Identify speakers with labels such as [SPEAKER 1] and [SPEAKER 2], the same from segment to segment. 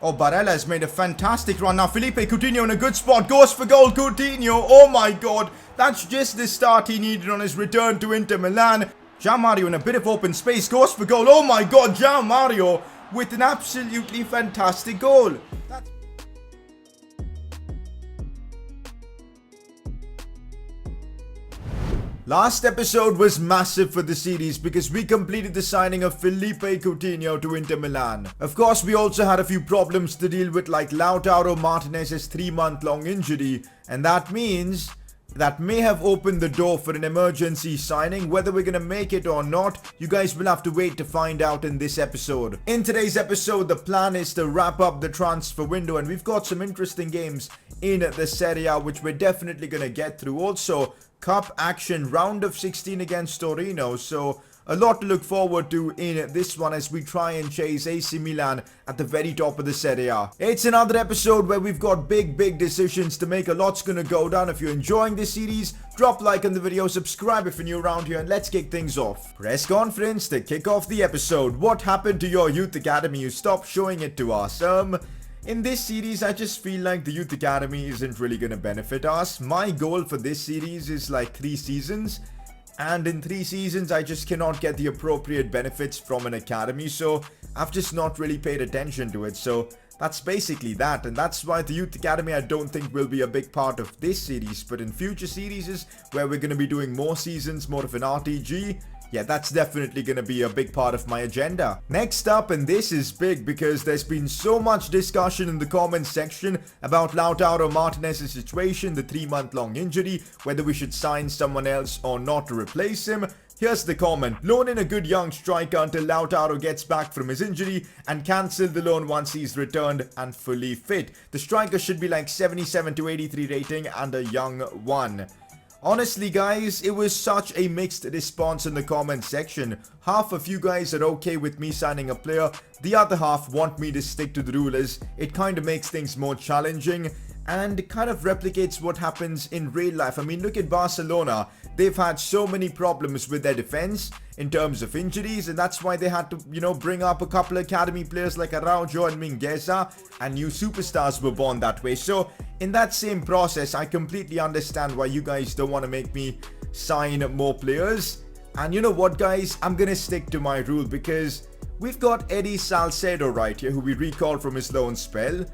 [SPEAKER 1] Oh, Barella has made a fantastic run. Now, Felipe Coutinho in a good spot. Goes for goal, Coutinho. Oh, my God. That's just the start he needed on his return to Inter Milan. Gian Mario in a bit of open space. Goes for goal. Oh, my God. Gian Mario with an absolutely fantastic goal. Last episode was massive for the series because we completed the signing of Felipe Coutinho to Inter Milan. Of course, we also had a few problems to deal with, like Lautaro Martinez's 3-month-long injury, and that means that may have opened the door for an emergency signing. Whether we're gonna make it or not, you guys will have to wait to find out in this episode. In today's episode, the plan is to wrap up the transfer window, and we've got some interesting games in the Serie A which we're definitely gonna get through. Also, Cup action, round of 16 against Torino, so a lot to look forward to in this one as we try and chase AC Milan at the very top of the Serie A. It's another episode where we've got big decisions to make. A lot's gonna go down. If you're enjoying this series, drop a like on the video, subscribe if you're new around here, and let's kick things off. Press conference to kick off the episode. What happened to your youth academy? You stopped showing it to us. In this series, I just feel like the Youth Academy isn't really going to benefit us. My goal for this series is like 3 seasons. And in 3 seasons, I just cannot get the appropriate benefits from an academy. So I've just not really paid attention to it. So that's basically that. And that's why the Youth Academy I don't think will be a big part of this series. But in future series where we're going to be doing more seasons, more of an RTG, yeah, that's definitely going to be a big part of my agenda. Next up, and this is big because there's been so much discussion in the comments section about Lautaro Martinez's situation, the 3-month-long injury, whether we should sign someone else or not to replace him. Here's the comment: loan in a good young striker until Lautaro gets back from his injury and cancel the loan once he's returned and fully fit. The striker should be like 77 to 83 rating and a young one. Honestly guys, it was such a mixed response in the comment section. Half of you guys are okay with me signing a player, the other half want me to stick to the rule as it kind of makes things more challenging and kind of replicates what happens in real life. I mean, look at Barcelona. They've had so many problems with their defense in terms of injuries, and that's why they had to, bring up a couple of academy players like Araujo and Mingueza, and new superstars were born that way. So in that same process, I completely understand why you guys don't want to make me sign more players. And you know what guys, I'm gonna stick to my rule because we've got Eddie Salcedo right here, who we recalled from his loan spell.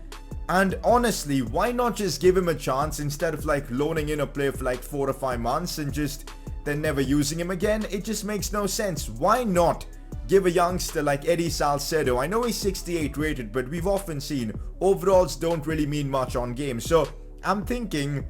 [SPEAKER 1] And honestly, why not just give him a chance instead of like loaning in a player for like 4 or 5 months and just then never using him again? It just makes no sense. Why not give a youngster like Eddie Salcedo? I know he's 68 rated, but we've often seen overalls don't really mean much on games. So I'm thinking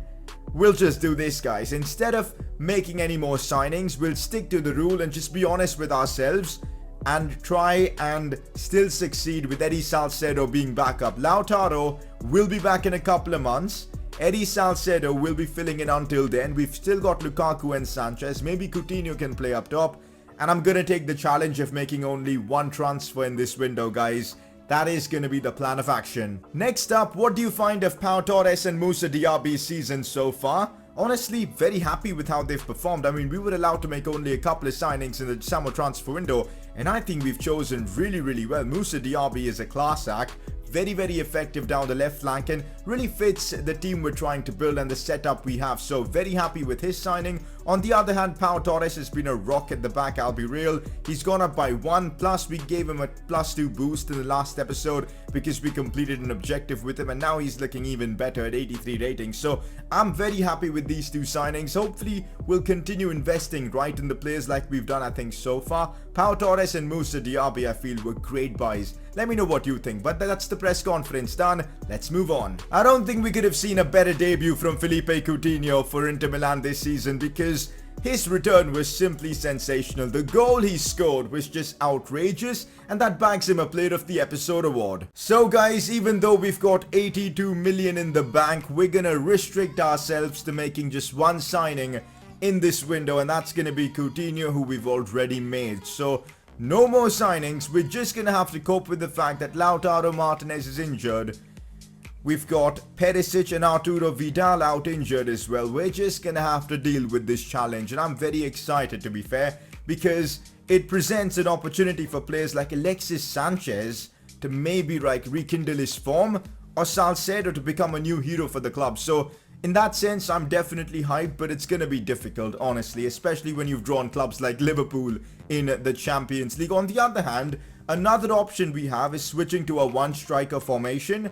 [SPEAKER 1] we'll just do this guys. Instead of making any more signings, we'll stick to the rule and just be honest with ourselves and try and still succeed with Eddie Salcedo being back up. Lautaro will be back in a couple of months. Eddie Salcedo will be filling in until then. We've still got Lukaku and Sanchez. Maybe Coutinho can play up top. And I'm going to take the challenge of making only 1 transfer in this window, guys. That is going to be the plan of action. Next up, what do you find of Pau Torres and Moussa Diaby's season so far? Honestly, very happy with how they've performed. I mean, we were allowed to make only a couple of signings in the summer transfer window, and I think we've chosen really well. Moussa Diaby is a class act. Very effective down the left flank and really fits the team we're trying to build and the setup we have. So very happy with his signing. On the other hand, Pau Torres has been a rock at the back, I'll be real. He's gone up by 1, plus we gave him a +2 boost in the last episode because we completed an objective with him, and now he's looking even better at 83 rating. So I'm very happy with these 2 signings. Hopefully we'll continue investing right in the players like we've done I think so far. Pau Torres and Moussa Diaby I feel were great buys. Let me know what you think, but that's the press conference done. Let's move on. I don't think we could have seen a better debut from Felipe Coutinho for Inter Milan this season because his return was simply sensational. The goal he scored was just outrageous, and that bags him a Player of the Episode award. So guys, even though we've got 82 million in the bank, we're gonna restrict ourselves to making just 1 signing in this window, and that's gonna be Coutinho, who we've already made. So no more signings. We're just gonna have to cope with the fact that Lautaro Martinez is injured. We've got Perisic and Arturo Vidal out injured as well. We're just gonna have to deal with this challenge, and I'm very excited to be fair because it presents an opportunity for players like Alexis Sanchez to maybe rekindle his form, or Salcedo to become a new hero for the club. So in that sense, I'm definitely hyped, but it's going to be difficult, honestly, especially when you've drawn clubs like Liverpool in the Champions League. On the other hand, another option we have is switching to a one-striker formation.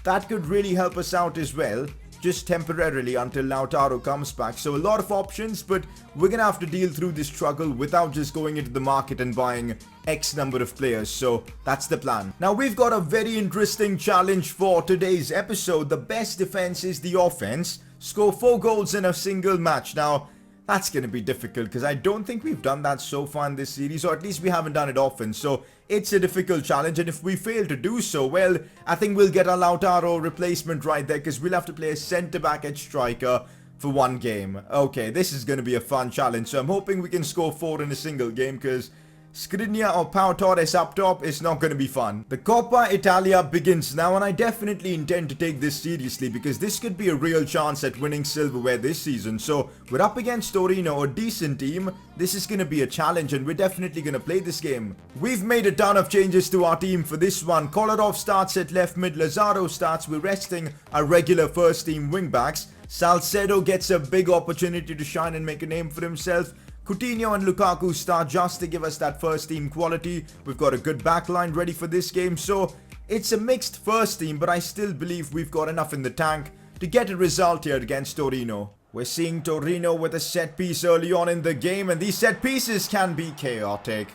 [SPEAKER 1] That could really help us out as well, just temporarily until Lautaro comes back. So a lot of options, but we're going to have to deal through this struggle without just going into the market and buying X number of players. So that's the plan. Now we've got a very interesting challenge for today's episode. The best defense is the offense. Score 4 goals in a single match. Now that's going to be difficult because I don't think we've done that so far in this series, or at least we haven't done it often. So it's a difficult challenge, and if we fail to do so, well, I think we'll get a Lautaro replacement right there, because we'll have to play a centre-back at striker for one game. Okay, this is going to be a fun challenge, so I'm hoping we can score 4 in a single game, because Skriniar or Pau Torres up top is not going to be fun. The Coppa Italia begins now, and I definitely intend to take this seriously, because this could be a real chance at winning silverware this season. So we're up against Torino, a decent team. This is going to be a challenge, and we're definitely going to play this game. We've made a ton of changes to our team for this one. Kolarov starts at left mid, Lazaro starts. We're resting our regular first team wingbacks. Salcedo gets a big opportunity to shine and make a name for himself. Coutinho and Lukaku start just to give us that first team quality. We've got a good backline ready for this game, so it's a mixed first team, but I still believe we've got enough in the tank to get a result here against Torino. We're seeing Torino with a set piece early on in the game, and these set pieces can be chaotic.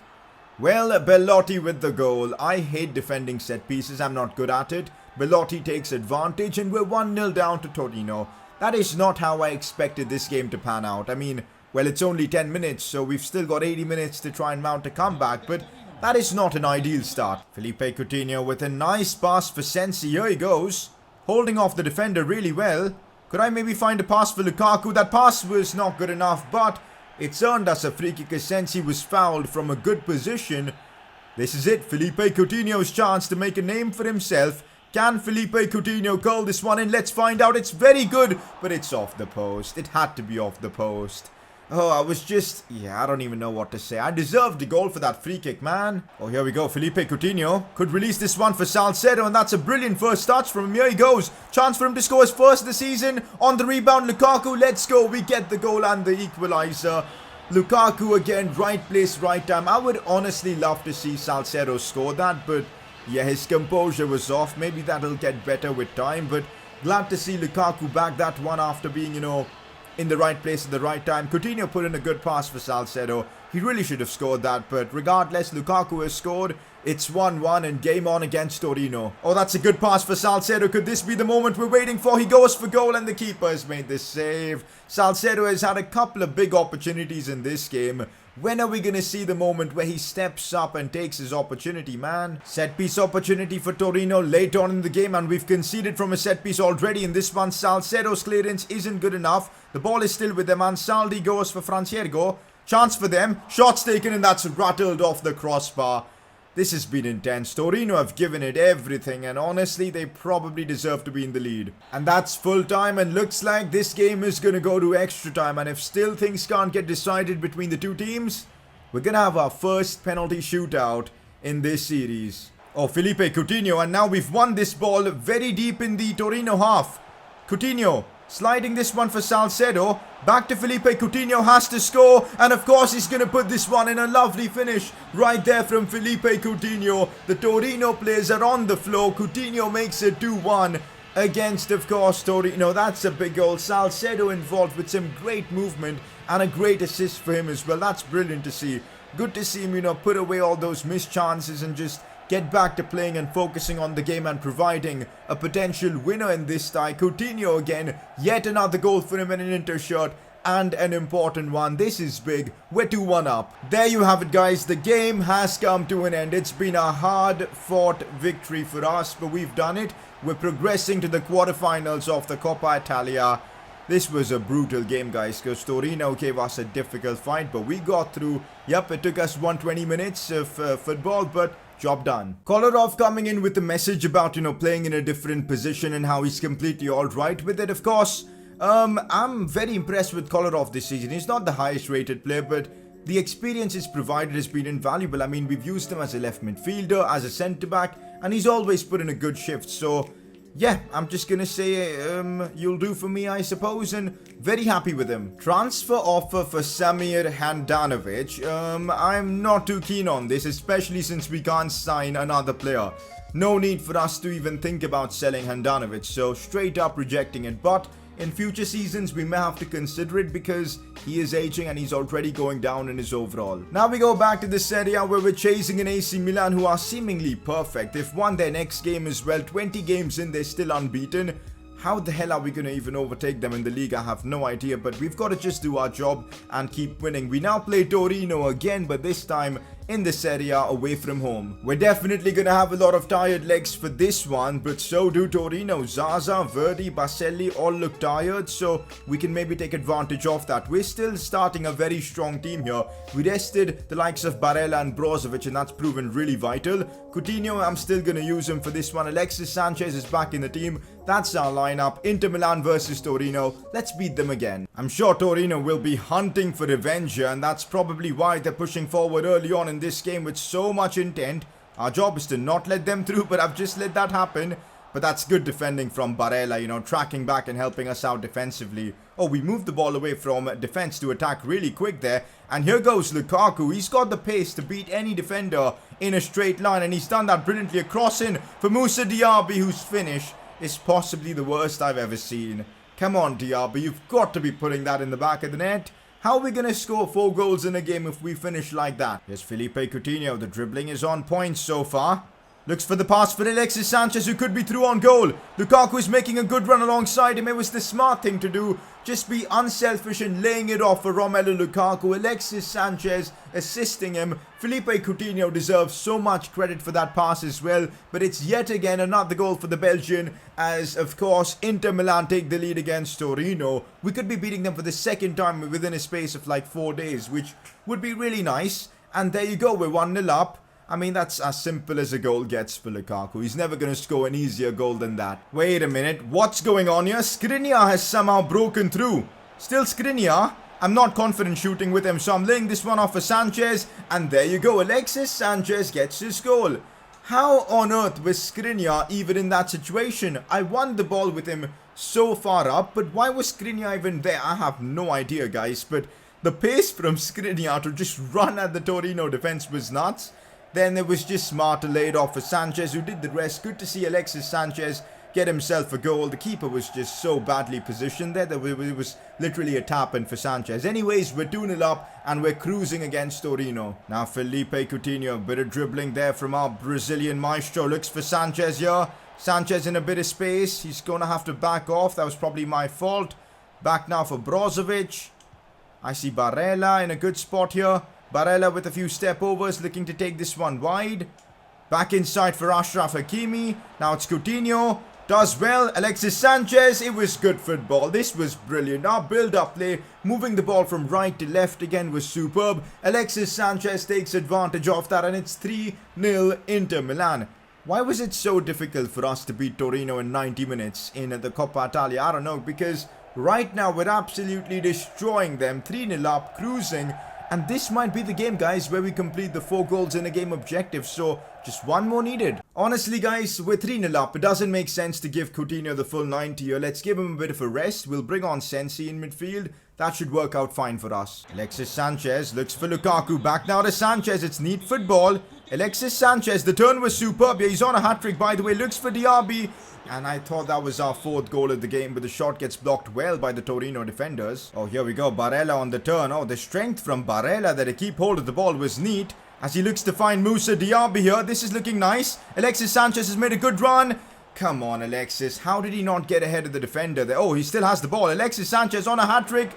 [SPEAKER 1] Well, Belotti with the goal. I hate defending set pieces, I'm not good at it. Belotti takes advantage, and we're 1-0 down to Torino. That is not how I expected this game to pan out. I mean, well, it's only 10 minutes, so we've still got 80 minutes to try and mount a comeback, but that is not an ideal start. Felipe Coutinho with a nice pass for Sensi. Here he goes, holding off the defender really well. Could I maybe find a pass for Lukaku? That pass was not good enough, but it's earned us a free kick as Sensi was fouled from a good position. This is it, Felipe Coutinho's chance to make a name for himself. Can Felipe Coutinho curl this one in? Let's find out. It's very good, but it's off the post. It had to be off the post. Oh, I don't even know what to say. I deserved the goal for that free kick, man. Oh, here we go. Felipe Coutinho could release this one for Salcedo, and that's a brilliant first touch from him. Here he goes. Chance for him to score his first of the season. On the rebound, Lukaku. Let's go. We get the goal and the equalizer. Lukaku again, right place, right time. I would honestly love to see Salcedo score that, but yeah, his composure was off. Maybe that'll get better with time, but glad to see Lukaku back that one after being, in the right place at the right time. Coutinho put in a good pass for Salcedo. He really should have scored that, but regardless, Lukaku has scored. It's 1-1 and game on against Torino. Oh, that's a good pass for Salcedo. Could this be the moment we're waiting for? He goes for goal and the keeper has made the save. Salcedo has had a couple of big opportunities in this game. When are we going to see the moment where he steps up and takes his opportunity, man? Set piece opportunity for Torino late on in the game, and we've conceded from a set piece already in this one. Salcedo's clearance isn't good enough. The ball is still with them, and Saldi goes for Franciergo. Chance for them. Shots taken, and that's rattled off the crossbar. This has been intense. Torino have given it everything, and honestly, they probably deserve to be in the lead. And that's full time, and looks like this game is going to go to extra time. And if still things can't get decided between the two teams, we're going to have our first penalty shootout in this series. Oh, Felipe Coutinho, and now we've won this ball very deep in the Torino half. Coutinho sliding this one for Salcedo. Back to Felipe Coutinho, has to score. And of course he's going to put this one in. A lovely finish right there from Felipe Coutinho. The Torino players are on the floor. Coutinho makes it 2-1 against, of course, Torino. That's a big goal. Salcedo involved with some great movement and a great assist for him as well. That's brilliant to see. Good to see him, put away all those missed chances and just get back to playing and focusing on the game and providing a potential winner in this tie. Coutinho again, yet another goal for him in an Inter shirt, and an important one. This is big. We're 2-1 up. There you have it, guys. The game has come to an end. It's been a hard-fought victory for us, but we've done it. We're progressing to the quarterfinals of the Coppa Italia. This was a brutal game, guys, because Torino gave us a difficult fight, but we got through. Yep, it took us 120 minutes of football, but job done. Kolarov coming in with a message about, playing in a different position and how he's completely alright with it. Of course, I'm very impressed with Kolarov this season. He's not the highest rated player, but the experience he's provided has been invaluable. I mean, we've used him as a left midfielder, as a centre-back, and he's always put in a good shift. So yeah, I'm just gonna say you'll do for me, I suppose, and very happy with him. Transfer offer for Samir Handanovic. I'm not too keen on this, especially since we can't sign another player. No need for us to even think about selling Handanovic, so straight up rejecting it. But in future seasons, we may have to consider it because he is aging and he's already going down in his overall. Now we go back to the Serie A where we're chasing an AC Milan who are seemingly perfect. They've won their next game as well. 20 games in, they're still unbeaten. How the hell are we going to even overtake them in the league? I have no idea, but we've got to just do our job and keep winning. We now play Torino again, but this time in the Serie A away from home. We're definitely going to have a lot of tired legs for this one, but so do Torino. Zaza, Verdi, Baselli all look tired, so we can maybe take advantage of that. We're still starting a very strong team here. We rested the likes of Barella and Brozovic, and that's proven really vital. Coutinho, I'm still going to use him for this one. Alexis Sanchez is back in the team. That's our lineup. Inter Milan versus Torino. Let's beat them again. I'm sure Torino will be hunting for revenge here, and that's probably why they're pushing forward early on in this game with so much intent. Our job is to not let them through, but I've just let that happen. But that's good defending from Barella, you know, tracking back and helping us out defensively. Oh, we moved the ball away from defense to attack really quick there. And here goes Lukaku. He's got the pace to beat any defender in a straight line, and he's done that brilliantly. A cross in for Moussa Diaby, whose finish is possibly the worst I've ever seen. Come on, Diaby, you've got to be putting that in the back of the net. How are we going to score 4 goals in a game if we finish like that? Here's Felipe Coutinho. The dribbling is on point so far. Looks for the pass for Alexis Sanchez, who could be through on goal. Lukaku is making a good run alongside him. It was the smart thing to do. Just be unselfish and laying it off for Romelu Lukaku. Alexis Sanchez assisting him. Felipe Coutinho deserves so much credit for that pass as well. But it's yet again another goal for the Belgian, as of course Inter Milan take the lead against Torino. We could be beating them for the second time within a space of like 4 days, which would be really nice. And there you go, we're 1-0 up. I mean, that's as simple as a goal gets for Lukaku. He's never going to score an easier goal than that. Wait a minute. What's going on here? Skriniar has somehow broken through. Still Skriniar. I'm not confident shooting with him, so I'm laying this one off for Sanchez. And there you go. Alexis Sanchez gets his goal. How on earth was Skriniar even in that situation? I won the ball with him so far up, but why was Skriniar even there? I have no idea, guys. But the pace from Skriniar to just run at the Torino defense was nuts. Then it was just smart to lay it off for Sanchez, who did the rest. Good to see Alexis Sanchez get himself a goal. The keeper was just so badly positioned there that it was literally a tap-in for Sanchez. Anyways, we're 2-0 up and we're cruising against Torino. Now Felipe Coutinho, a bit of dribbling there from our Brazilian maestro. Looks for Sanchez here. Sanchez in a bit of space. He's going to have to back off. That was probably my fault. Back now for Brozovic. I see Barella in a good spot here. Barella with a few step overs, looking to take this one wide. Back inside for Achraf Hakimi. Now it's Coutinho. Does well. Alexis Sanchez. It was good football. This was brilliant. Our build-up play, moving the ball from right to left again, was superb. Alexis Sanchez takes advantage of that, and it's 3-0 Inter Milan. Why was it so difficult for us to beat Torino in 90 minutes in the Coppa Italia? I don't know, because right now we're absolutely destroying them. 3-0 up, cruising. And this might be the game, guys, where we complete the 4 goals in a game objective. So, just one more needed. Honestly, guys, we're 3-0 up. It doesn't make sense to give Coutinho the full 90 here. Let's give him a bit of a rest. We'll bring on Sensi in midfield. That should work out fine for us. Alexis Sanchez looks for Lukaku. Back now to Sanchez. It's neat football. Alexis Sanchez, the turn was superb. Yeah, he's on a hat-trick, by the way. Looks for Diaby. And I thought that was our 4th goal of the game, but the shot gets blocked well by the Torino defenders. Oh, here we go. Barella on the turn. Oh, the strength from Barella that to keep hold of the ball was neat. As he looks to find Moussa Diaby here. This is looking nice. Alexis Sanchez has made a good run. Come on, Alexis. How did he not get ahead of the defender there? Oh, he still has the ball. Alexis Sanchez on a hat-trick.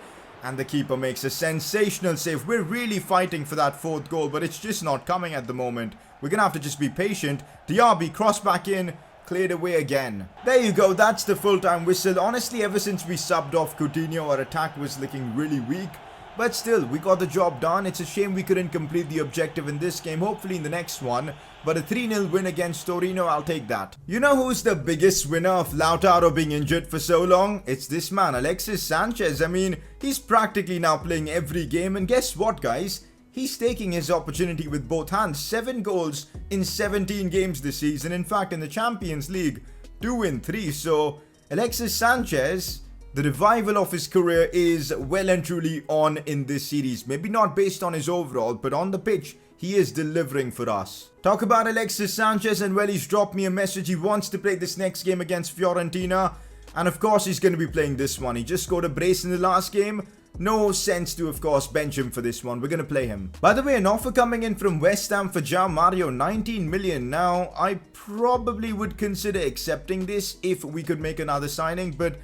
[SPEAKER 1] And the keeper makes a sensational save. We're really fighting for that 4th goal, but it's just not coming at the moment. We're going to have to just be patient. Diaby cross back in. Cleared away again. There you go, that's the full-time whistle. Honestly, ever since we subbed off Coutinho, our attack was looking really weak. But still, we got the job done. It's a shame we couldn't complete the objective in this game. Hopefully in the next one. But a 3-0 win against Torino, I'll take that. You know who's the biggest winner of Lautaro being injured for so long? It's this man, Alexis Sanchez. I mean, he's practically now playing every game. And guess what, guys? he's taking his opportunity with both hands. 7 goals in 17 games this season. In fact, in the Champions League, 2 in 3. So Alexis Sanchez, the revival of his career is well and truly on in this series. Maybe not based on his overall, but on the pitch, he is delivering for us. Talk about Alexis Sanchez, and well, he's dropped me a message. He wants to play this next game against Fiorentina. And of course, he's going to be playing this one. He just scored a brace in the last game. No sense to, of course, bench him for this one. We're going to play him. By the way, an offer coming in from West Ham for João Mario, 19 million. Now, I probably would consider accepting this if we could make another signing. But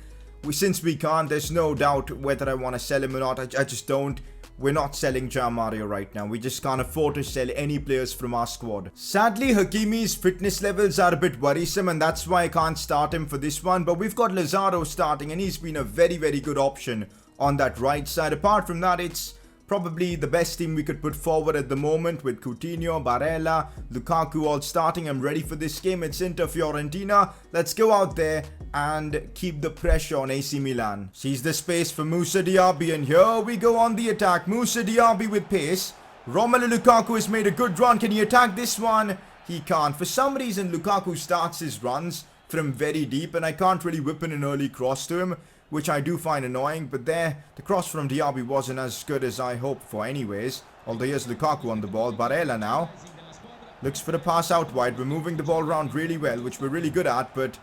[SPEAKER 1] since we can't, there's no doubt whether I want to sell him or not. I just don't. We're not selling João Mario right now. We just can't afford to sell any players from our squad. Sadly, Hakimi's fitness levels are a bit worrisome, and that's why I can't start him for this one. But we've got Lazaro starting, and he's been a very, very good option on that right side. Apart from that, it's probably the best team we could put forward at the moment, with Coutinho, Barella, Lukaku all starting. I'm ready for this game. It's Inter Fiorentina. Let's go out there and keep the pressure on AC Milan. Sees the space for Moussa Diaby, and here we go on the attack. Moussa Diaby with pace. Romelu Lukaku has made a good run. Can he attack this one? He can't. For some reason, Lukaku starts his runs from very deep, and I can't really whip in an early cross to him, which I do find annoying. But there, the cross from Diaby wasn't as good as I hoped for anyways. Although here's Lukaku on the ball. Barella now looks for the pass out wide. We're moving the ball around really well, which we're really good at, but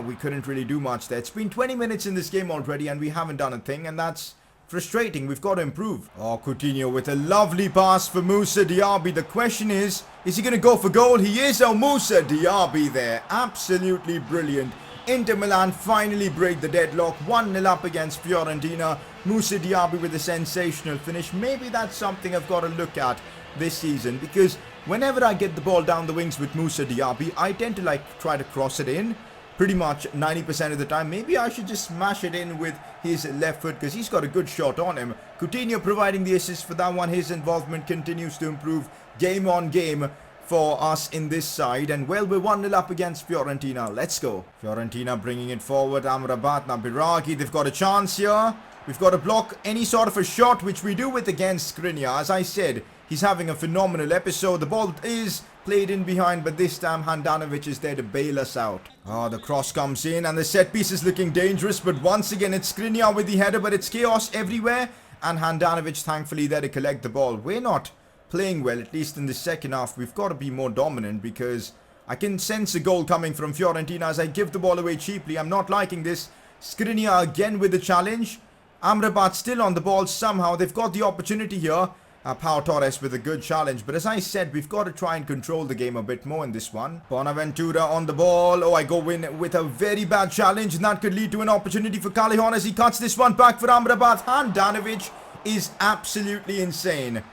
[SPEAKER 1] we couldn't really do much there. It's been 20 minutes in this game already, and we haven't done a thing, and that's frustrating. We've got to improve. Oh, Coutinho with a lovely pass for Moussa Diaby. The question is he going to go for goal? He is. Oh, Moussa Diaby there. Absolutely brilliant. Inter Milan finally break the deadlock. 1-0 up against Fiorentina. Moussa Diaby with a sensational finish. Maybe that's something I've got to look at this season, because whenever I get the ball down the wings with Moussa Diaby, I tend to try to cross it in pretty much 90% of the time. Maybe I should just smash it in with his left foot, because he's got a good shot on him. Coutinho providing the assist for that one. His involvement continues to improve game on game for us in this side. And well, we're 1-0 up against Fiorentina. Let's go. Fiorentina bringing it forward. Amrabat, now Biragi. They've got a chance here. We've got to block any sort of a shot, which we do with against Skriniar. As I said, he's having a phenomenal episode. The ball is played in behind, but this time Handanovic is there to bail us out. Oh, the cross comes in, and the set piece is looking dangerous. But once again, it's Skriniar with the header, but it's chaos everywhere. And Handanovic thankfully there to collect the ball. We're not playing well, at least in the second half. We've got to be more dominant, because I can sense a goal coming from Fiorentina as I give the ball away cheaply. I'm not liking this. Skriniar again with the challenge. Amrabat still on the ball somehow. They've got the opportunity here. Pau Torres with a good challenge. But as I said, we've got to try and control the game a bit more in this one. Bonaventura on the ball. Oh, I go in with a very bad challenge, and that could lead to an opportunity for Callejon as he cuts this one back for Amrabat. Handanovic is absolutely insane.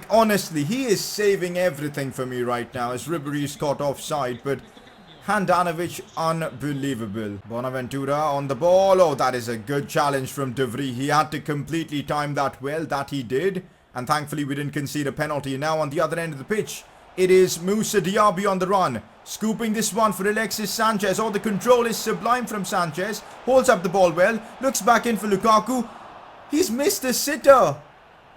[SPEAKER 1] Honestly, he is saving everything for me right now as Ribéry's caught offside, but Handanovic, unbelievable. Bonaventura on the ball. Oh, that is a good challenge from De Vrij. He had to completely time that well. That he did. And thankfully, we didn't concede a penalty. Now on the other end of the pitch, it is Moussa Diaby on the run. Scooping this one for Alexis Sanchez. Oh, the control is sublime from Sanchez. Holds up the ball well. Looks back in for Lukaku. He's missed a sitter.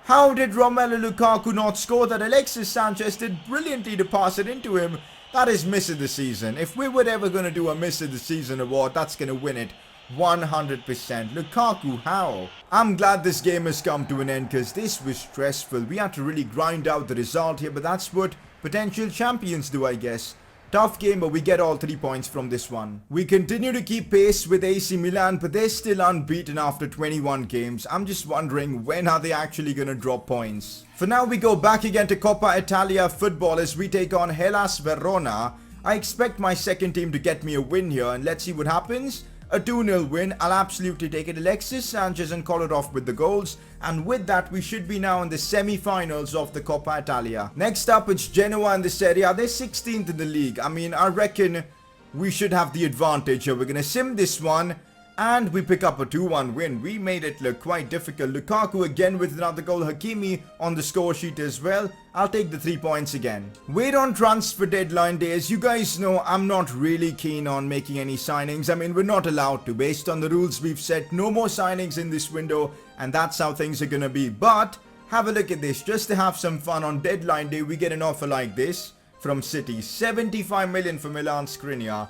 [SPEAKER 1] How did Romelu Lukaku not score that? Alexis Sanchez did brilliantly to pass it into him. That is miss of the season. If we were ever going to do a miss of the season award, that's going to win it. 100%. Lukaku, how? I'm glad this game has come to an end, because this was stressful. We had to really grind out the result here, but that's what potential champions do, I guess. Tough game, but we get all 3 points from this one. We continue to keep pace with AC Milan, but they're still unbeaten after 21 games. I'm just wondering, when are they actually going to drop points? For now, we go back again to Coppa Italia football as we take on Hellas Verona. I expect my second team to get me a win here, and let's see what happens. A 2-0 win. I'll absolutely take it. Alexis Sanchez and Kolarov with the goals. And with that, we should be now in the semi-finals of the Coppa Italia. Next up, it's Genoa in the Serie A. They're 16th in the league. I mean, I reckon we should have the advantage here. We're going to sim this one. And we pick up a 2-1 win. We made it look quite difficult. Lukaku again with another goal. Hakimi on the score sheet as well. I'll take the 3 points again. Wait on transfer deadline days. You guys know I'm not really keen on making any signings. I mean, we're not allowed to. Based on the rules we've set, no more signings in this window. And that's how things are going to be. But Have a look at this. Just to have some fun on deadline day, we get an offer like this from City. 75 million for Milan Skriniar.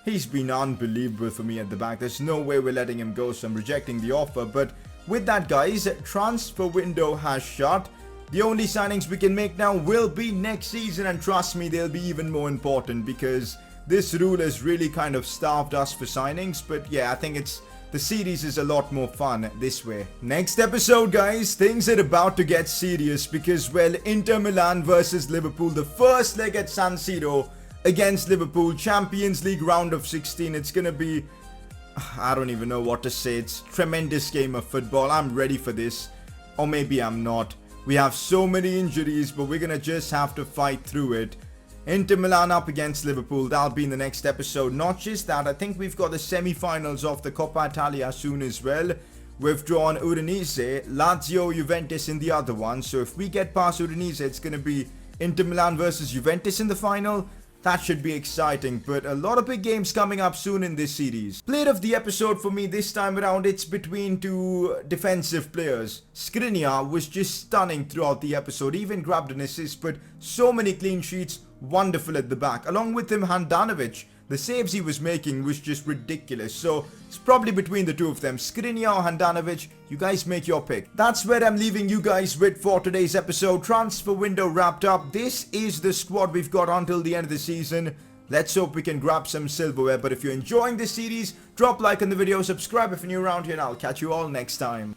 [SPEAKER 1] He's been unbelievable for me at the back. There's no way we're letting him go, so I'm rejecting the offer. But with that, guys, transfer window has shut. The only signings we can make now will be next season, and trust me, they'll be even more important because this rule has really kind of starved us for signings. But yeah, I think the series is a lot more fun this way. Next episode, guys, things are about to get serious because, well, Inter Milan versus Liverpool, the first leg at San Siro against Liverpool, Champions League round of 16. It's gonna be, I don't even know what to say. It's a tremendous game of football. I'm ready for this, or maybe I'm not. We have so many injuries, but we're gonna just have to fight through it. Inter Milan up against Liverpool, that'll be in the next episode. Not just that, I think we've got the semi-finals of the Coppa Italia soon as well. We've drawn Udinese, Lazio, Juventus in the other one. So if we get past Udinese, it's gonna be Inter Milan versus Juventus in the final. That should be exciting, but a lot of big games coming up soon in this series. Player of the episode for me this time around, it's between two defensive players. Skriniar was just stunning throughout the episode, even grabbed an assist, but so many clean sheets, wonderful at the back. Along with him, Handanovic, the saves he was making was just ridiculous. So it's probably between the two of them, Skriniar or Handanovic. You guys make your pick. That's where I'm leaving you guys with for today's episode. Transfer window wrapped up. This is the squad we've got until the end of the season. Let's hope we can grab some silverware. But if you're enjoying this series, drop a like on the video, subscribe if you're new around here, and I'll catch you all next time.